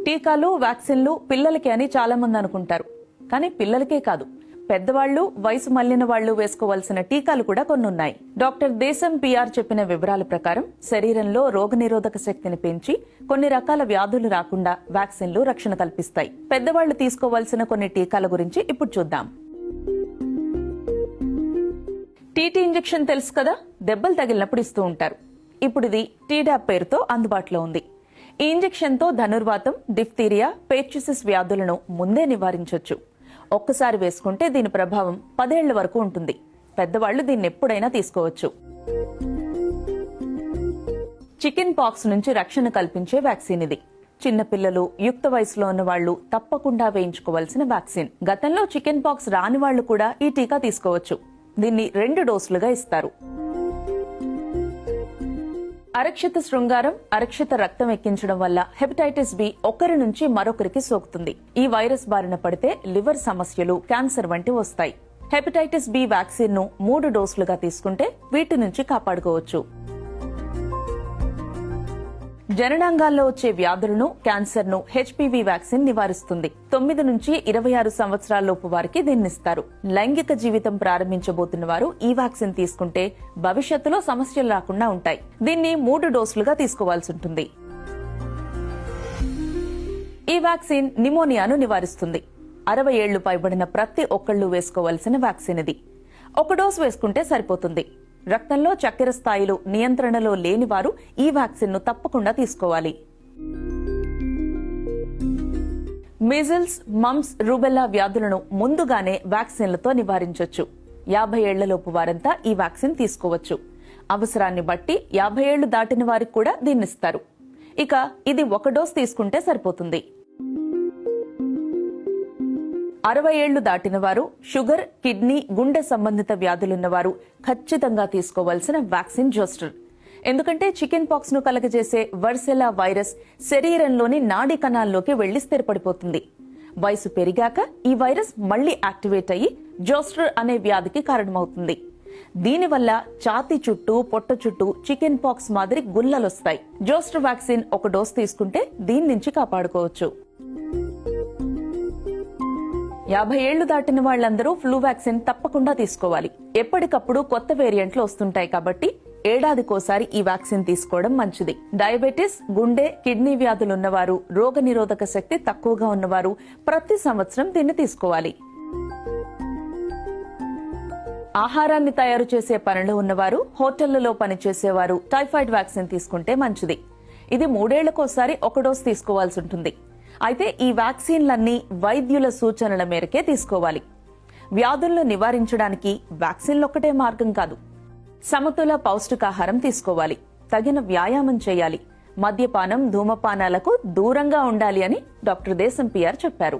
టీకాలు వ్యాక్సిన్లు పిల్లలకి అని చాలా మంది అనుకుంటారు. కానీ పిల్లలకే కాదు, పెద్దవాళ్లు, వయసు మళ్లిన వాళ్లు వేసుకోవాల్సిన టీకాలు కూడా కొన్ని ఉన్నాయి. డాక్టర్ దేశం పిఆర్ చెప్పిన వివరాల ప్రకారం శరీరంలో రోగనిరోధక శక్తిని పెంచి కొన్ని రకాల వ్యాధులు రాకుండా వ్యాక్సిన్లు రక్షణ కల్పిస్తాయి. పెద్దవాళ్లు తీసుకోవాల్సిన కొన్ని టీకాల గురించి ఇప్పుడు చూద్దాం. టీటీ ఇంజెక్షన్ తెలుసు కదా, దెబ్బలు తగిలినప్పుడు ఇస్తూ ఉంటారు. ఇప్పుడు ఇది టీడాప్ పేరుతో అందుబాటులో ఉంది. ఈ ఇంజెక్షన్ తో ధనుర్వాతం, డిఫ్తీరియా, పెర్చుసిస్ వ్యాధులను ముందే నివారించొచ్చు. ఒక్కసారి వేసుకుంటే దీని ప్రభావం 10 ఏళ్ల వరకు ఉంటుంది. పెద్దవాళ్లు దీన్ని ఎప్పుడైనా తీసుకోవచ్చు. చికెన్ పాక్స్ నుంచి రక్షణ కల్పించే వ్యాక్సిన్ ఇది. చిన్నపిల్లలు, యుక్త వయసులో ఉన్న వాళ్లు తప్పకుండా వేయించుకోవాల్సిన వ్యాక్సిన్. గతంలో చికెన్ పాక్స్ రాని వాళ్లు కూడా ఈ టీకా తీసుకోవచ్చు. దీన్ని 2 డోసులుగా ఇస్తారు. అరక్షిత శృంగారం, అరక్షిత రక్తం ఎక్కించడం వల్ల హెపటైటిస్ బి ఒకరి నుంచి మరొకరికి సోకుతుంది. ఈ వైరస్ బారిన పడితే లివర్ సమస్యలు, క్యాన్సర్ వంటి వస్తాయి. హెపటైటిస్ బి వ్యాక్సిన్ ను 3 డోసులుగా తీసుకుంటే వీటి నుంచి కాపాడుకోవచ్చు. జననాంగాల్లో వచ్చే వ్యాధులను, క్యాన్సర్ ను హెచ్పివి వ్యాక్సిన్ నివారిస్తుంది. 9 నుంచి 26 సంవత్సరాలలోపు వారికి దీన్నిస్తారు. లైంగిక జీవితం ప్రారంభించబోతున్న వారు ఈ వ్యాక్సిన్ తీసుకుంటే భవిష్యత్తులో సమస్యలు రాకుండా ఉంటాయి. దీన్ని 3 డోసులుగా తీసుకోవాల్సి ఉంటుంది. ఈ వ్యాక్సిన్ నిమోనియాను నివారిస్తుంది. 60 ఏళ్లు పైబడిన ప్రతి ఒక్కళ్లు వేసుకోవాల్సిన వ్యాక్సిన్ ఇది. 1 డోసు వేసుకుంటే సరిపోతుంది. రక్తంలో చక్కెర స్థాయిలు నియంత్రణలో లేని వారు ఈ వ్యాక్సిన్ ను తప్పకుండా తీసుకోవాలి. మీజిల్స్, మమ్స్, రూబెల్లా వ్యాధులను ముందుగానే వ్యాక్సిన్లతో నివారించొచ్చు. 50 ఏళ్లలోపు వారంతా ఈ వ్యాక్సిన్ తీసుకోవచ్చు. అవసరాన్ని బట్టి 50 ఏళ్లు దాటిన వారికి కూడా దీన్నిస్తారు. ఇక ఇది 1 డోసు తీసుకుంటే సరిపోతుంది. 60 ఏళ్లు దాటిన వారు, షుగర్, కిడ్నీ, గుండె సంబంధిత వ్యాధులున్నవారు ఖచ్చితంగా తీసుకోవాల్సిన వ్యాక్సిన్ జోస్టర్. ఎందుకంటే చికెన్ పాక్స్ ను కలగజేసే వర్సెలా వైరస్ శరీరంలోని నాడీ కణాల్లోకి వెళ్లి స్థిరపడిపోతుంది. వయసు పెరిగాక ఈ వైరస్ మళ్లీ యాక్టివేట్ అయ్యి జోస్టర్ అనే వ్యాధికి కారణమవుతుంది. దీనివల్ల ఛాతీ చుట్టూ, పొట్ట చుట్టూ చికెన్ పాక్స్ మాదిరి గుల్లలొస్తాయి. జోస్టర్ వ్యాక్సిన్ 1 డోసు తీసుకుంటే దీని నుంచి కాపాడుకోవచ్చు. 50 ఏళ్లు దాటిన వాళ్లందరూ ఫ్లూ వ్యాక్సిన్ తప్పకుండా తీసుకోవాలి. ఎప్పటికప్పుడు కొత్త వేరియంట్లు వస్తుంటాయి కాబట్టి ఏడాదికోసారి ఈ వ్యాక్సిన్ తీసుకోవడం మంచిది. డయాబెటిస్, గుండె, కిడ్నీ వ్యాధులున్నవారు, రోగనిరోధక శక్తి తక్కువగా ఉన్నవారు ప్రతి సంవత్సరం దీన్ని తీసుకోవాలి. ఆహారాన్ని తయారు చేసే పనిలో ఉన్నవారు, హోటళ్లలో పనిచేసేవారు టైఫాయిడ్ వ్యాక్సిన్ తీసుకుంటే మంచిది. ఇది 3 ఏళ్లకోసారి 1 డోసు తీసుకోవాల్సి ఉంటుంది. అయితే ఈ వ్యాక్సిన్లన్నీ వైద్యుల సూచనల మేరకే తీసుకోవాలి. వ్యాధులను నివారించడానికి వ్యాక్సిన్లొక్కటే మార్గం కాదు. సమతుల పౌష్టికాహారం తీసుకోవాలి, తగిన వ్యాయామం చేయాలి, మద్యపానం, ధూమపానాలకు దూరంగా ఉండాలి అని డాక్టర్ దేశం పిఆర్ చెప్పారు.